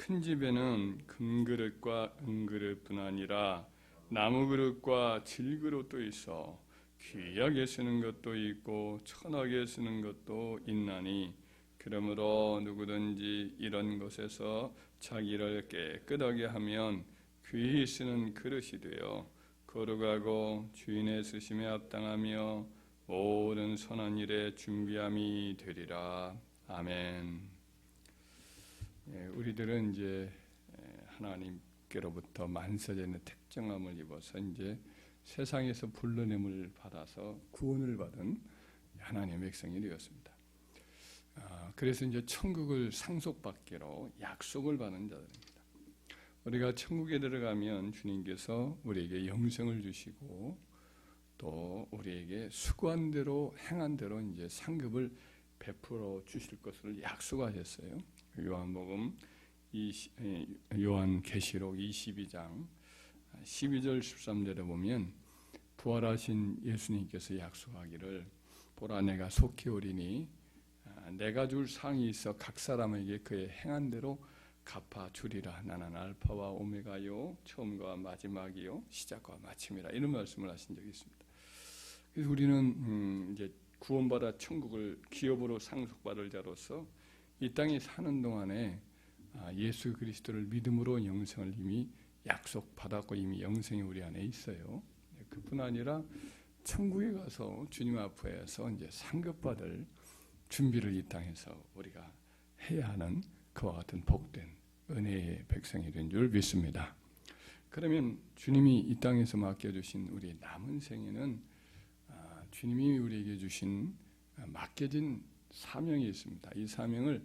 큰 집에는 금그릇과 은그릇뿐 아니라 나무그릇과 질그릇도 있어 귀하게 쓰는 것도 있고 천하게 쓰는 것도 있나니 그러므로 누구든지 이런 것에서 자기를 깨끗하게 하면 귀히 쓰는 그릇이 되어 거룩하고 주인의 쓰심에 합당하며 모든 선한 일에 준비함이 되리라. 아멘. 우리들은 이제 하나님께로부터 만세전의 특정함을 입어서 이제 세상에서 불러냄을 받아서 구원을 받은 하나님의 백성이 되었습니다. 그래서 이제 천국을 상속받기로 약속을 받은 자들입니다. 우리가 천국에 들어가면 주님께서 우리에게 영생을 주시고 또 우리에게 수고한 대로 행한 대로 이제 상급을 베풀어 주실 것을 약속하셨어요. 요한계시록 22장 12절 13절에 보면 부활하신 예수님께서 약속하기를 보라 내가 속히 오리니 내가 줄 상이 있어 각 사람에게 그의 행한 대로 갚아주리라. 나는 알파와 오메가요 처음과 마지막이요 시작과 마침이라. 이런 말씀을 하신 적이 있습니다. 그래서 우리는 이제 구원받아 천국을 기업으로 상속받을 자로서 이 땅에 사는 동안에 예수 그리스도를 믿음으로 영생을 이미 약속받았고 이미 영생이 우리 안에 있어요. 그뿐 아니라 천국에 가서 주님 앞에서 이제 상급받을 준비를 이 땅에서 우리가 해야 하는 그와 같은 복된 은혜의 백성이 된 줄 믿습니다. 그러면 주님이 이 땅에서 맡겨주신 우리 남은 생에는 주님이 우리에게 주신 맡겨진 사명이 있습니다. 이 사명을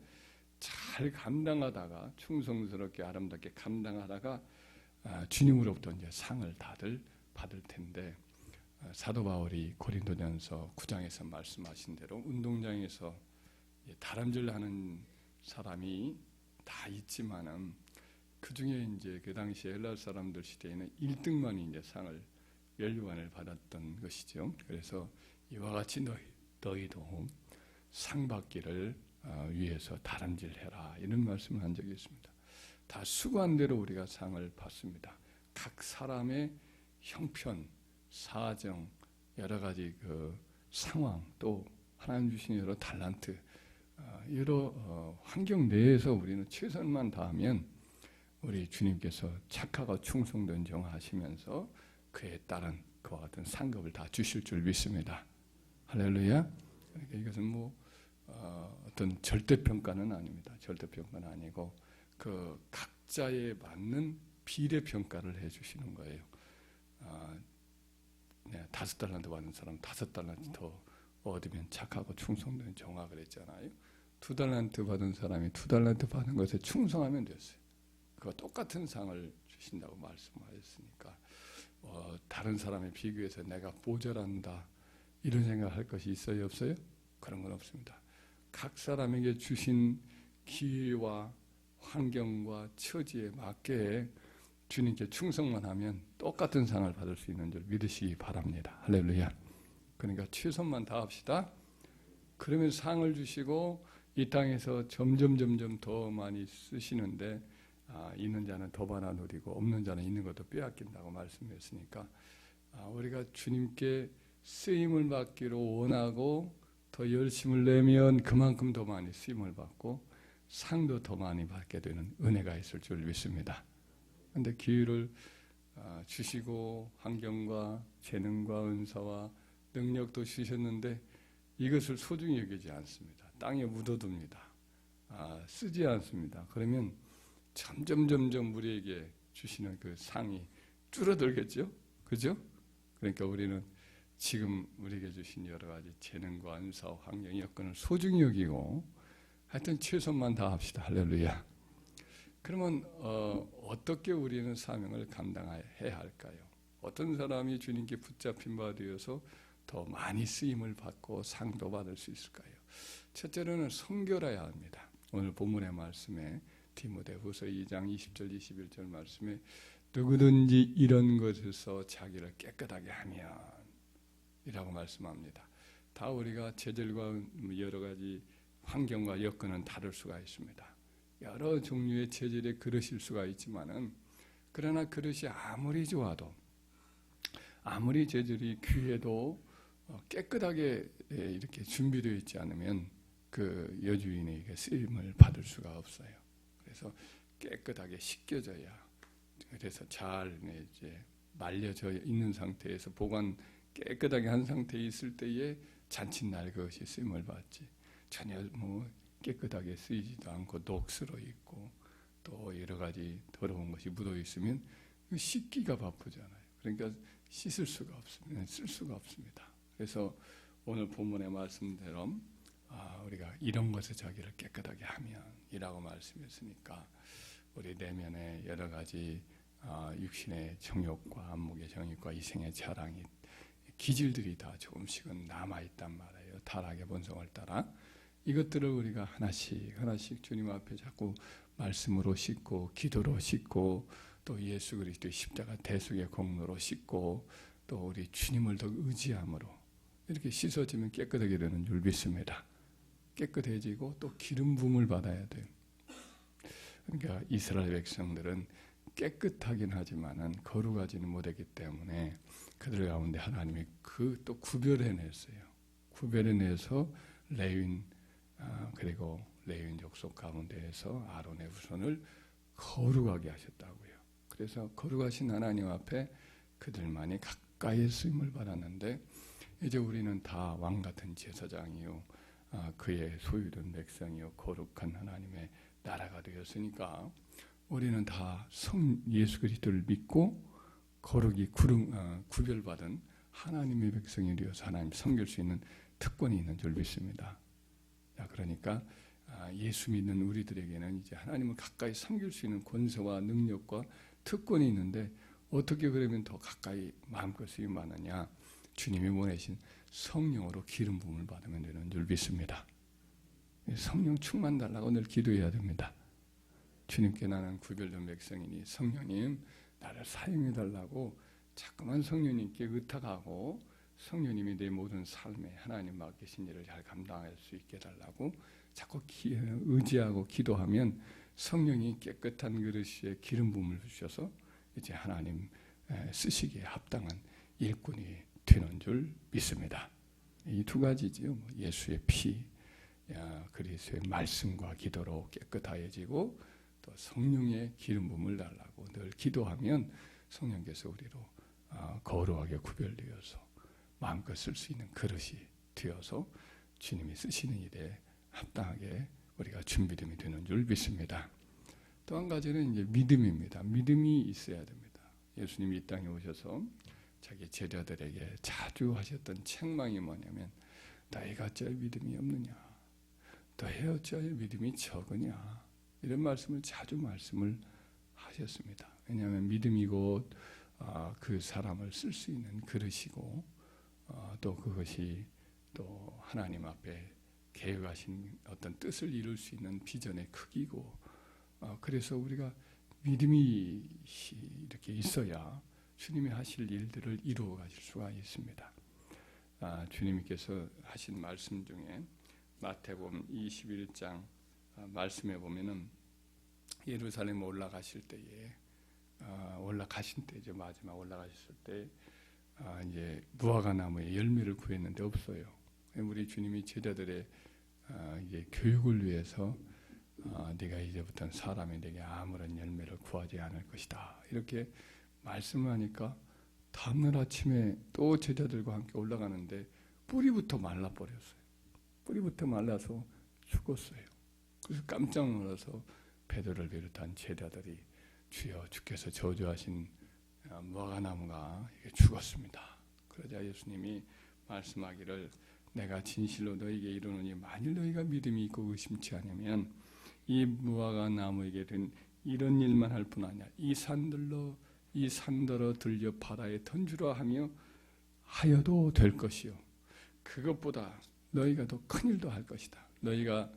잘 감당하다가 충성스럽게 아름답게 감당하다가 주님으로부터 이제 상을 다들 받을 텐데 사도 바울이 고린도전서 9장에서 말씀하신 대로 운동장에서 다람질하는 사람이 다 있지만은 그 중에 이제 그 당시 헬라 사람들 시대에는 1등만이 이제 상을 면류관을 받았던 것이죠. 그래서 이와 같이 너희도 상 받기를 위해서 다람질해라 이런 말씀을 한 적이 있습니다. 다 수고한 대로 우리가 상을 받습니다. 각 사람의 형편, 사정, 여러 가지 그 상황, 또 하나님 주신 여러 달란트, 여러 환경 내에서 우리는 최선만 다하면 우리 주님께서 착하고 충성된 종하시면서 그에 따른 그와 같은 상급을 다 주실 줄 믿습니다. 할렐루야. 그러니까 이것은 어떤 절대평가는 아닙니다. 절대평가는 아니고 그 각자에 맞는 비례평가를 해주시는 거예요. 5달란트 받는 사람 5달란트 더 얻으면 착하고 충성된 종아 그랬잖아요. 2달란트 받은 사람이 2달란트 받은 것에 충성하면 됐어요. 그와 똑같은 상을 주신다고 말씀하셨으니까 다른 사람에 비교해서 내가 모자란다 이런 생각할 것이 있어요 없어요? 그런 건 없습니다. 각 사람에게 주신 기회와 환경과 처지에 맞게 주님께 충성만 하면 똑같은 상을 받을 수 있는 줄 믿으시기 바랍니다. 할렐루야. 그러니까 최선만 다합시다. 그러면 상을 주시고 이 땅에서 점점 더 많이 쓰시는데 있는 자는 더 많아 누리고 없는 자는 있는 것도 빼앗긴다고 말씀했으니까 우리가 주님께 쓰임을 받기로 원하고 더 열심을 내면 그만큼 더 많이 쓰임을 받고 상도 더 많이 받게 되는 은혜가 있을 줄 믿습니다. 그런데 기회를 주시고 환경과 재능과 은사와 능력도 주셨는데 이것을 소중히 여기지 않습니다. 땅에 묻어둡니다. 쓰지 않습니다. 그러면 점점 우리에게 주시는 그 상이 줄어들겠죠? 그죠? 그러니까 우리는 지금 우리에게 주신 여러 가지 재능과 은사와 환경, 여건을 소중히 여기고 하여튼 최선만 다합시다. 할렐루야. 그러면 어떻게 우리는 사명을 감당해야 할까요? 어떤 사람이 주님께 붙잡힌 바 되어서 더 많이 쓰임을 받고 상도 받을 수 있을까요? 첫째로는 성결해야 합니다. 오늘 본문의 말씀에 디모데후서 2장 20절 21절 말씀에 누구든지 이런 것에서 자기를 깨끗하게 하면 이라고 말씀합니다. 다 우리가 재질과 여러 가지 환경과 여건은 다를 수가 있습니다. 여러 종류의 재질의 그릇일 수가 있지만은 그러나 그릇이 아무리 좋아도 아무리 재질이 귀해도 깨끗하게 이렇게 준비되어 있지 않으면 그 여주인에게 쓰임을 받을 수가 없어요. 그래서 깨끗하게 씻겨져야, 그래서 잘 이제 말려져 있는 상태에서 보관 깨끗하게 한 상태에 있을 때에 잔칫날 그것이 쓰임을 받지, 전혀 뭐 깨끗하게 쓰이지도 않고 녹슬어 있고 또 여러 가지 더러운 것이 묻어 있으면 씻기가 바쁘잖아요. 그러니까 씻을 수가 없습니다. 쓸 수가 없습니다. 그래서 오늘 본문의 말씀대로 우리가 이런 것에 자기를 깨끗하게 하면이라고 말씀했으니까 우리 내면에 여러 가지 육신의 정욕과 안목의 정욕과 이생의 자랑이 기질들이 다 조금씩은 남아있단 말이에요. 타락의 본성을 따라 이것들을 우리가 하나씩 하나씩 주님 앞에 자꾸 말씀으로 씻고 기도로 씻고 또 예수 그리스도의 십자가 대속의 공로로 씻고 또 우리 주님을 더 의지함으로 이렇게 씻어지면 깨끗하게 되는 줄 믿습니다. 깨끗해지고 또 기름 부음을 받아야 돼요. 그러니까 이스라엘 백성들은 깨끗하긴 하지만은 거룩하지는 못했기 때문에 그들 가운데 하나님이 그 또 구별해냈어요. 구별해내서 레위인 그리고 레위인 족속 가운데에서 아론의 후손을 거룩하게 하셨다고요. 그래서 거룩하신 하나님 앞에 그들만이 가까이 쓰임을 받았는데 이제 우리는 다 왕같은 제사장이요 그의 소유된 백성이요 거룩한 하나님의 나라가 되었으니까 우리는 다 예수 그리스도를 믿고 거룩이 구별받은 하나님의 백성이 되어서 하나님 섬길 수 있는 특권이 있는 줄 믿습니다. 그러니까 예수 믿는 우리들에게는 이제 하나님을 가까이 섬길 수 있는 권세와 능력과 특권이 있는데 어떻게 그러면 더 가까이 마음껏 쓰임받느냐? 주님이 보내신 성령으로 기름 부음을 받으면 되는 줄 믿습니다. 성령 충만 달라고 늘 기도해야 됩니다. 주님께 나는 구별된 백성이니 성령님 나를 사용해 달라고 자꾸만 성령님께 의탁하고 성령님이 내 모든 삶에 하나님 맡기신 일을 잘 감당할 수 있게 해달라고 자꾸 의지하고 기도하면 성령이 깨끗한 그릇에 기름 부음을 주셔서 이제 하나님 쓰시기에 합당한 일꾼이 되는 줄 믿습니다. 이 두 가지지요. 예수의 피, 그리스도의 말씀과 기도로 깨끗하여지고 또 성령의 기름 부음을 달라고 늘 기도하면 성령께서 우리로 거룩하게 구별되어서 마음껏 쓸 수 있는 그릇이 되어서 주님이 쓰시는 일에 합당하게 우리가 준비됨이 되는 줄 믿습니다. 또 한 가지는 이제 믿음입니다. 믿음이 있어야 됩니다. 예수님이 이 땅에 오셔서 자기 제자들에게 자주 하셨던 책망이 뭐냐면 너희가 어찌하여 믿음이 없느냐, 너희 어찌하여 믿음이 적으냐, 이런 말씀을 자주 말씀을 하셨습니다. 왜냐하면 믿음이 곧 그 사람을 쓸 수 있는 그릇이고 또 그것이 또 하나님 앞에 계획하신 어떤 뜻을 이룰 수 있는 비전의 크기고 그래서 우리가 믿음이 이렇게 있어야 주님이 하실 일들을 이루어 가실 수가 있습니다. 주님께서 하신 말씀 중에 마태복음 21장 말씀에 보면은 예루살렘 올라가실 때에 올라가신 때죠. 마지막 올라가셨을 때 이제 무화과 나무에 열매를 구했는데 없어요. 우리 주님이 제자들의 이제 교육을 위해서 네가 이제부터는 사람이 내게 아무런 열매를 구하지 않을 것이다. 이렇게 말씀을 하니까 다음날 아침에 또 제자들과 함께 올라가는데 뿌리부터 말라버렸어요. 뿌리부터 말라서 죽었어요. 그래서 깜짝 놀라서 베드로를 비롯한 제자들이 주여 주께서 저주하신 무화과나무가 죽었습니다. 그러자 예수님이 말씀하기를 내가 진실로 너희에게 이르노니 만일 너희가 믿음이 있고 의심치 않으면 이 무화과나무에게 된 이런 일만 할 뿐 아니야. 이 산더러 들려 바다에 던주라 하여도 될 것이요. 그것보다 너희가 더 큰 일도 할 것이다. 너희가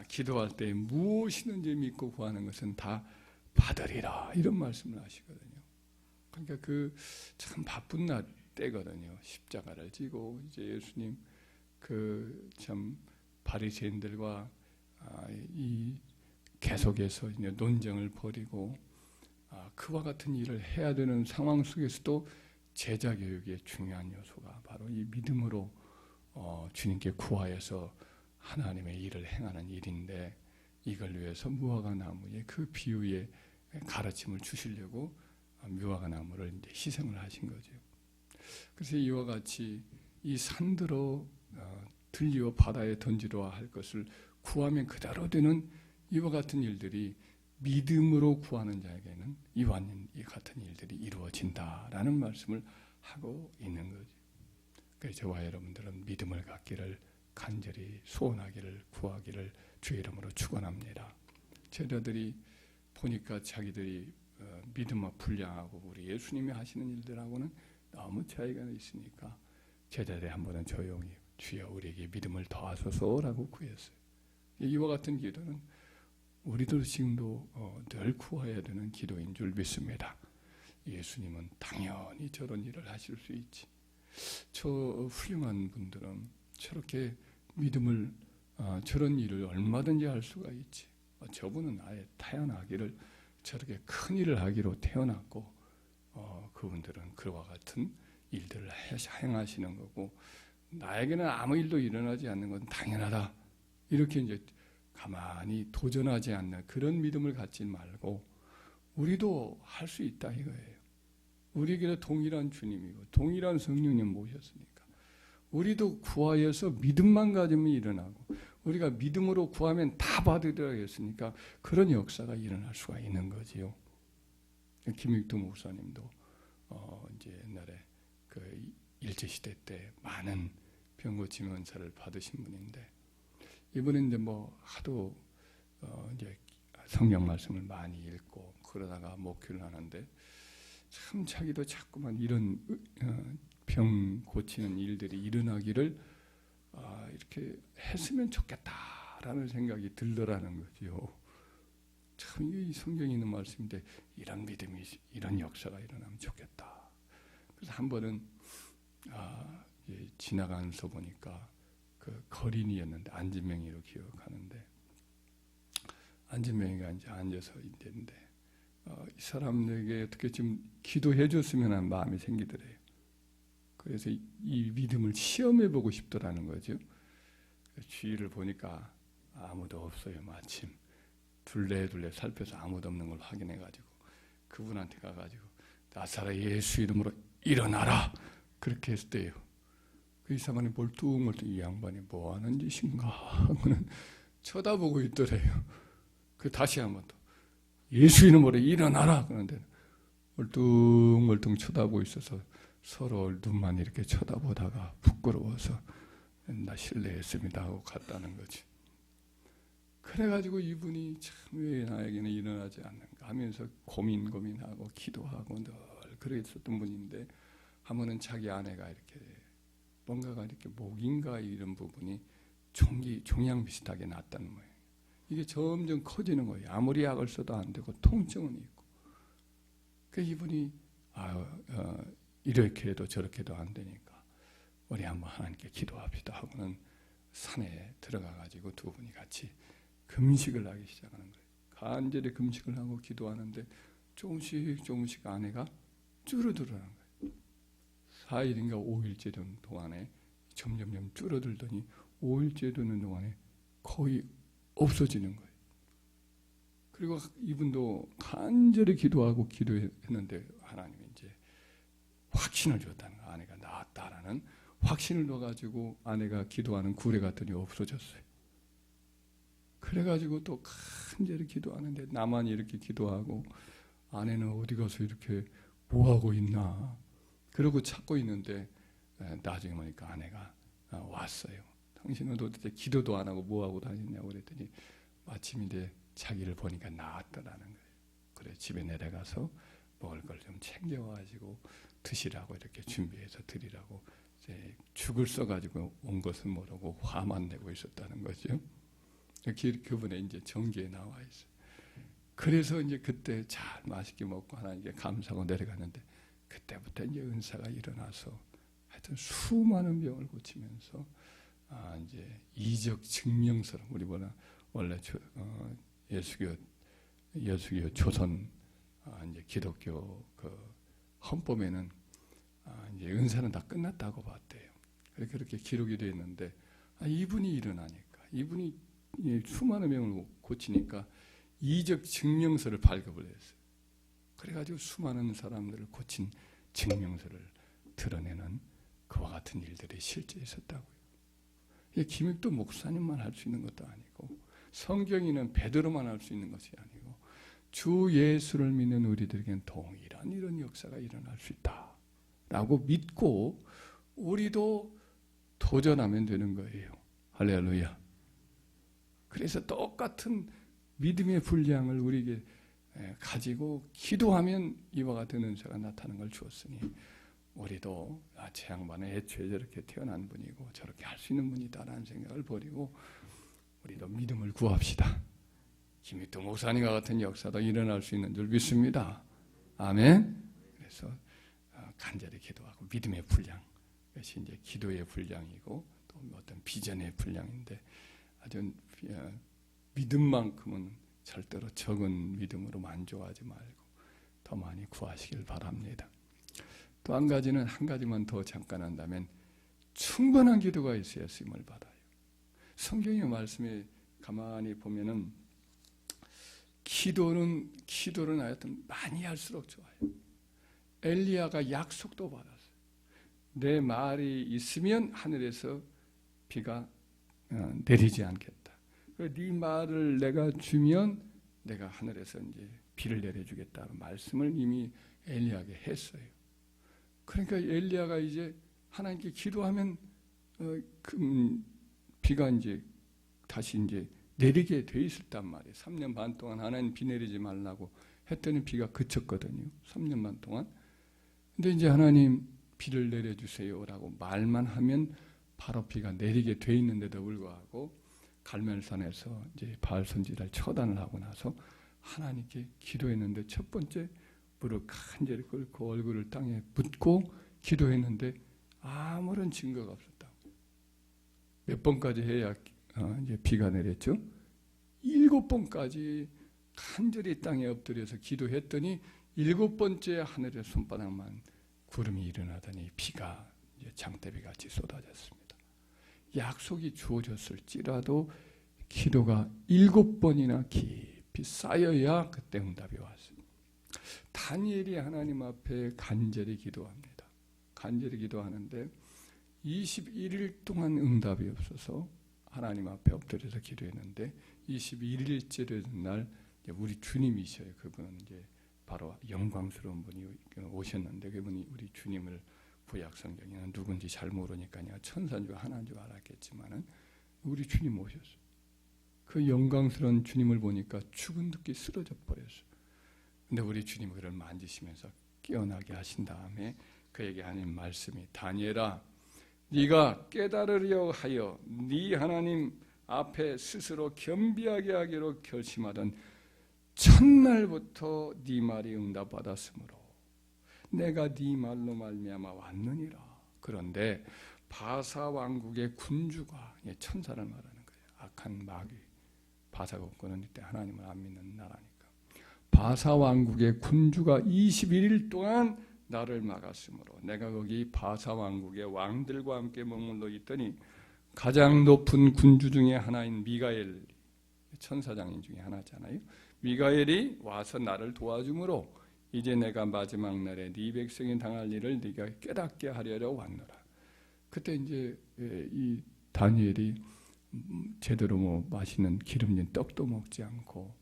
기도할 때 무엇이든지 믿고 구하는 것은 다 받으리라. 이런 말씀을 하시거든요. 그러니까 그 참 바쁜 날 때거든요. 십자가를 지고 이제 예수님 그 참 바리새인들과 이 계속해서 이제 논쟁을 벌이고 그와 같은 일을 해야 되는 상황 속에서도 제자 교육의 중요한 요소가 바로 이 믿음으로 주님께 구하여서 하나님의 일을 행하는 일인데, 이걸 위해서 무화과 나무의 그 비유의 가르침을 주시려고 무화과 나무를 이제 희생을 하신 거죠. 그래서 이와 같이 이 산들어 들리어 바다에 던지려 할 것을 구하면 그대로 되는 이와 같은 일들이 믿음으로 구하는 자에게는 이와 같은 일들이 이루어진다라는 말씀을 하고 있는 거죠. 그래서 저와 여러분들은 믿음을 갖기를 간절히 소원하기를 구하기를 주의 이름으로 축원합니다. 제자들이 보니까 자기들이 믿음과 불량하고 우리 예수님이 하시는 일들하고는 너무 차이가 있으니까 제자들이 한 번은 조용히 주여 우리에게 믿음을 더하소서라고 구했어요. 이와 같은 기도는 우리도 지금도 늘 구해야 되는 기도인 줄 믿습니다. 예수님은 당연히 저런 일을 하실 수 있지. 저 훌륭한 분들은 저렇게 믿음을 저런 일을 얼마든지 할 수가 있지. 저분은 아예 태어나기를 저렇게 큰 일을 하기로 태어났고 그분들은 그와 같은 일들을 행하시는 거고 나에게는 아무 일도 일어나지 않는 건 당연하다. 이렇게 이제 가만히 도전하지 않는 그런 믿음을 갖지 말고 우리도 할 수 있다 이거예요. 우리에게도 동일한 주님이고 동일한 성령님 모셨으니까 우리도 구하여서 믿음만 가지면 일어나고 우리가 믿음으로 구하면 다 받으리라 했으니까 그런 역사가 일어날 수가 있는 거지요. 김익두 목사님도 이제 옛날에 그 일제시대 때 많은 병고침 은사를 받으신 분인데 이분은 이제 뭐 하도 이제 성경 말씀을 많이 읽고 그러다가 목회를 하는데 참 자기도 자꾸만 이런 병 고치는 일들이 일어나기를 이렇게 했으면 좋겠다라는 생각이 들더라는 거죠. 참 이 성경에 있는 말씀인데 이런 믿음이 이런 역사가 일어나면 좋겠다. 그래서 한 번은 지나가면서 보니까 그 거린이었는데 안진명이로 기억하는데 안진명이가 이제 앉아서 있는데 이 사람에게 어떻게 좀 기도해 줬으면 하는 마음이 생기더래요. 그래서 이 믿음을 시험해 보고 싶더라는 거죠. 주위를 보니까 아무도 없어요. 마침 둘레둘레 살펴서 아무도 없는 걸 확인해 가지고 그분한테 가가지고 나사렛 예수 이름으로 일어나라 그렇게 했대요. 그 사람이 멀뚱멀뚱 이 양반이 뭐 하는 짓인가 하고는 쳐다보고 있더래요. 그 다시 한번 또 예수 이름으로 일어나라 그런데 멀뚱멀뚱 쳐다보고 있어서 서로 눈만 이렇게 쳐다보다가 부끄러워서 나 실례했습니다 하고 갔다는 거지. 그래가지고 이분이 참 왜 나에게는 일어나지 않는가 하면서 고민하고 기도하고 늘 그랬었던 분인데 한 번은 자기 아내가 이렇게 뭔가가 이렇게 목인가 이런 부분이 종양 비슷하게 났다는 거예요. 이게 점점 커지는 거예요. 아무리 약을 써도 안 되고 통증은 있고. 그 이분이 이렇게 해도 저렇게 해도 안 되니까 우리 한번 하나님께 기도합시다 하고는 산에 들어가 가지고 두 분이 같이 금식을 하기 시작하는 거예요. 간절히 금식을 하고 기도하는데 조금씩 아내가 줄어들어가는 거예요. 4일인가 5일째 되는 동안에 점점 줄어들더니 5일째 되는 동안에 거의 없어지는 거예요. 그리고 이분도 간절히 기도하고 기도했는데 하나님이 이제 확신을 줬다는 거예요. 아내가 나았다라는 확신을 넣어가지고 아내가 기도하는 구레 같더니 없어졌어요. 그래가지고 또 간절히 기도하는데 나만 이렇게 기도하고 아내는 어디 가서 이렇게 뭐하고 있나 그러고 찾고 있는데 나중에 보니까 아내가 왔어요. 당신은 도대체 기도도 안 하고 뭐하고 다녔냐고 그랬더니 마침 이제 자기를 보니까 나았더라는 거예요. 그래 집에 내려가서 먹을 걸 좀 챙겨와가지고 드시라고 이렇게 준비해서 드리라고 이제 죽을 써가지고 온 것은 모르고 화만 내고 있었다는 거죠. 그분의 이제 정기에 나와 있어요. 그래서 이제 그때 잘 맛있게 먹고 하나님께 감사하고 내려갔는데 그때부터 이제 은사가 일어나서 하여튼 수많은 병을 고치면서 이제 이적 증명서를 우리보다 원래 예수교 조선 이제 기독교 그 헌법에는 이제 은사는 다 끝났다고 봤대요. 그렇게 기록이 되어 있는데 이분이 일어나니까 이분이 수많은 명을 고치니까 이적 증명서를 발급을 했어요. 그래가지고 수많은 사람들을 고친 증명서를 드러내는 그와 같은 일들이 실제 있었다고요. 김익도 목사님만 할 수 있는 것도 아니고 성경이는 베드로만 할 수 있는 것이 아니고 주 예수를 믿는 우리들에게는 동일한 이런 역사가 일어날 수 있다라고 믿고 우리도 도전하면 되는 거예요. 할렐루야. 그래서 똑같은 믿음의 분량을 우리에게 가지고 기도하면 이와 같은 은사가 나타나는 걸 주었으니 우리도 제 양반은 애초에 저렇게 태어난 분이고 저렇게 할 수 있는 분이다라는 생각을 버리고 우리도 믿음을 구합시다. 김익도 목사님과 같은 역사도 일어날 수 있는 줄 믿습니다. 아멘. 그래서 간절히 기도하고 믿음의 분량, 그것이 이제 기도의 분량이고 또 어떤 비전의 분량인데 아주 믿음만큼은 절대로 적은 믿음으로 만족하지 말고 더 많이 구하시길 바랍니다. 또 한 가지만 더 잠깐 한다면 충분한 기도가 있어야 쓰임을 받아요. 성경의 말씀에 가만히 보면은 기도는 하여튼 많이 할수록 좋아요. 엘리야가 약속도 받았어요. 내 말이 있으면 하늘에서 비가 내리지 않겠다. 네 말을 내가 주면 내가 하늘에서 이제 비를 내려주겠다는 말씀을 이미 엘리야에게 했어요. 그러니까 엘리야가 이제 하나님께 기도하면 비가 이제 다시 이제 내리게 돼 있었단 말이에요. 3년 반 동안 하나님 비 내리지 말라고 했더니 비가 그쳤거든요. 3년 반 동안. 근데 이제 하나님 비를 내려주세요라고 말만 하면 바로 비가 내리게 돼 있는데도 불구하고 갈멜산에서 이제 바알 선지자를 처단을 하고 나서 하나님께 기도했는데 첫 번째 무릎 간절히 꿇고 얼굴을 땅에 묻고 기도했는데 아무런 증거가 없었다. 몇 번까지 해야 이제 비가 내렸죠? 7번까지 간절히 땅에 엎드려서 기도했더니 7번째 하늘에 손바닥만 구름이 일어나더니 비가 이제 장대비 같이 쏟아졌습니다. 약속이 주어졌을지라도 기도가 7번이나 깊이 쌓여야 그때 응답이 왔습니다. 다니엘이 하나님 앞에 간절히 기도합니다. 간절히 기도하는데 21일 동안 응답이 없어서 하나님 앞에 엎드려서 기도했는데 21일째 되는 날 우리 주님이셔요. 그분은 이제 바로 영광스러운 분이 오셨는데 그분이 우리 주님을 구약 성경에는 누군지 잘 모르니까 천사인 줄 하나인 줄 알았겠지만은 우리 주님 오셨어요. 그 영광스러운 주님을 보니까 죽은 듯이 쓰러져 버렸어요. 근데 우리 주님이 그를 만지시면서 깨어나게 하신 다음에 그에게 하는 말씀이 다니엘아 네가 깨달으려 하여 네 하나님 앞에 스스로 겸비하게 하기로 결심하던 첫날부터 네 말이 응답받았으므로 내가 네 말로 말미암아 왔느니라. 그런데 바사 왕국의 군주가 천사를 말하는 거예요. 악한 마귀. 바사 국권은 이때 하나님을 안 믿는 나라니까. 바사 왕국의 군주가 21일 동안 나를 막았으므로 내가 거기 바사 왕국의 왕들과 함께 머물러 있더니 가장 높은 군주 중에 하나인 미가엘, 천사장인 중에 하나잖아요. 미가엘이 와서 나를 도와주므로 이제 내가 마지막 날에 네 백성이 당할 일을 네가 깨닫게 하려고 왔노라. 그때 이제 이 다니엘이 제대로 맛있는 기름진 떡도 먹지 않고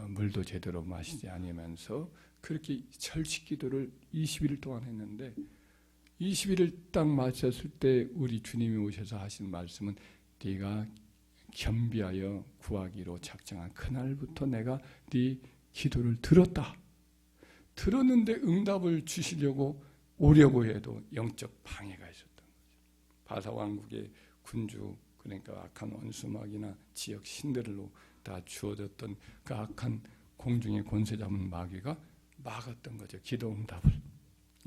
물도 제대로 마시지 않으면서 그렇게 철식 기도를 21일 동안 했는데 21일 딱 마쳤을 때 우리 주님이 오셔서 하신 말씀은 네가 겸비하여 구하기로 작정한 그날부터 내가 네 기도를 들었다. 들었는데 응답을 주시려고 오려고 해도 영적 방해가 있었던 거죠. 바사 왕국의 군주 그러니까 악한 원수마귀나 지역 신들로 다 주어졌던 그 악한 공중의 권세 잡은 마귀가 막았던 거죠. 기도 응답을.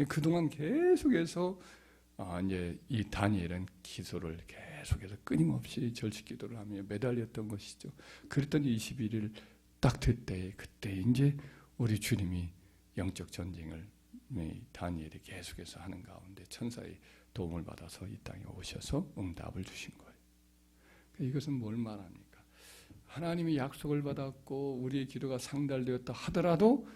그동안 계속해서 이제 이 다니엘은 기도를 계속해서 끊임없이 절식 기도를 하며 매달렸던 것이죠. 그랬더니 21일 딱 될 때 그때 이제 우리 주님이 영적 전쟁을 다니엘이 계속해서 하는 가운데 천사의 도움을 받아서 이 땅에 오셔서 응답을 주신 거예요. 이것은 뭘 말합니까? 하나님이 약속을 받았고 우리의 기도가 상달되었다 하더라도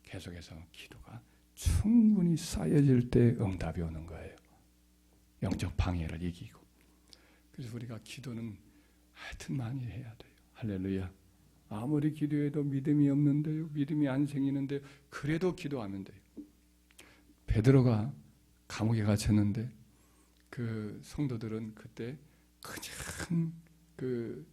계속해서 기도가 충분히 쌓여질 때 응답이 오는 거예요. 영적 방해를 이기고. 그래서 우리가 기도는 하여튼 많이 해야 돼요. 할렐루야. 아무리 기도해도 믿음이 없는데요, 믿음이 안 생기는데 그래도 기도하면 돼요. 베드로가 감옥에 갇혔는데 그 성도들은 그때 그냥 그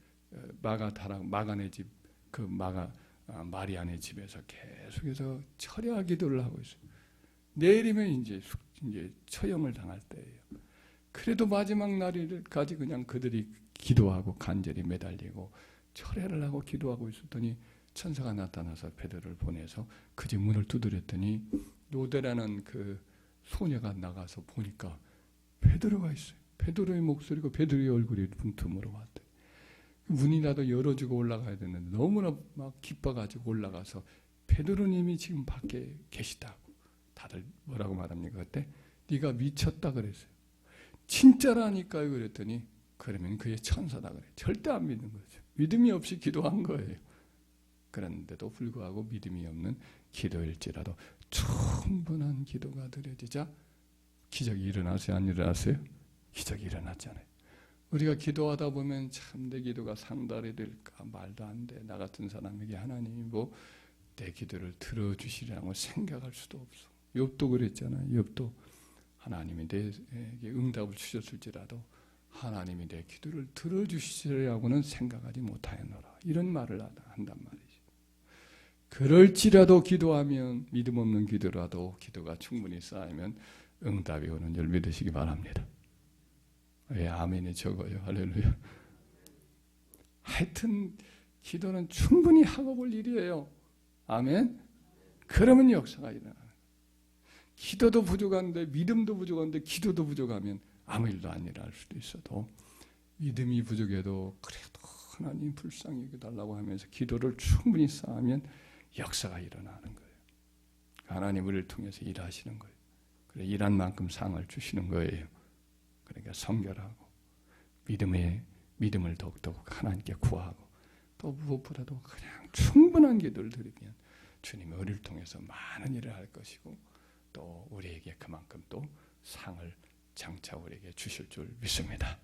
마가네 집, 그 마리아네 집에서 계속해서 철야 기도를 하고 있어요. 내일이면 이제 처형을 당할 때예요. 그래도 마지막 날까지 그냥 그들이 기도하고 간절히 매달리고 철야를 하고 기도하고 있었더니 천사가 나타나서 베드로를 보내서 그 집 문을 두드렸더니 노대라는 그 소녀가 나가서 보니까 베드로가 있어요. 베드로의 목소리고 베드로의 얼굴이 문틈으로 왔대. 문이라도 열어주고 올라가야 되는데 너무나 막 기뻐가지고 올라가서 베드로님이 지금 밖에 계시다고. 다들 뭐라고 말합니까? 그때 네가 미쳤다 그랬어요. 진짜라니까요 그랬더니 그러면 그의 천사다 그래. 절대 안 믿는 거죠. 믿음이 없이 기도한 거예요. 그런데도 불구하고 믿음이 없는 기도일지라도 충분한 기도가 드려지자 기적이 일어나세요? 안 일어나세요? 기적이 일어났잖아요. 우리가 기도하다 보면 참 내 기도가 상달이 될까 말도 안 돼. 나 같은 사람에게 하나님이 뭐 내 기도를 들어주시리라고 생각할 수도 없어. 욥도 그랬잖아요. 욥도 하나님이 내게 응답을 주셨을지라도 하나님이 내 기도를 들어주시리라고는 생각하지 못하였노라. 이런 말을 한단 말이죠. 그럴지라도 기도하면 믿음 없는 기도라도 기도가 충분히 쌓이면 응답이 오는 줄 믿으시기 바랍니다. 왜 아멘이 적어요? 할렐루야. 하여튼 기도는 충분히 하고 볼 일이에요. 아멘. 그러면 역사가 일어나요. 기도도 부족한데 믿음도 부족한데 기도도 부족하면 아무 일도 안 일어날 수도 있어도 믿음이 부족해도 그래도 하나님 불쌍히 여겨달라고 하면서 기도를 충분히 쌓으면 역사가 일어나는 거예요. 하나님 우리를 통해서 일하시는 거예요. 그래 일한 만큼 상을 주시는 거예요. 그러니까 성결하고 믿음을 더욱더욱 하나님께 구하고 또 무엇보다도 그냥 충분한 기도를 드리면 주님이 우리를 통해서 많은 일을 할 것이고 또 우리에게 그만큼 또 상을 장차 우리에게 주실 줄 믿습니다.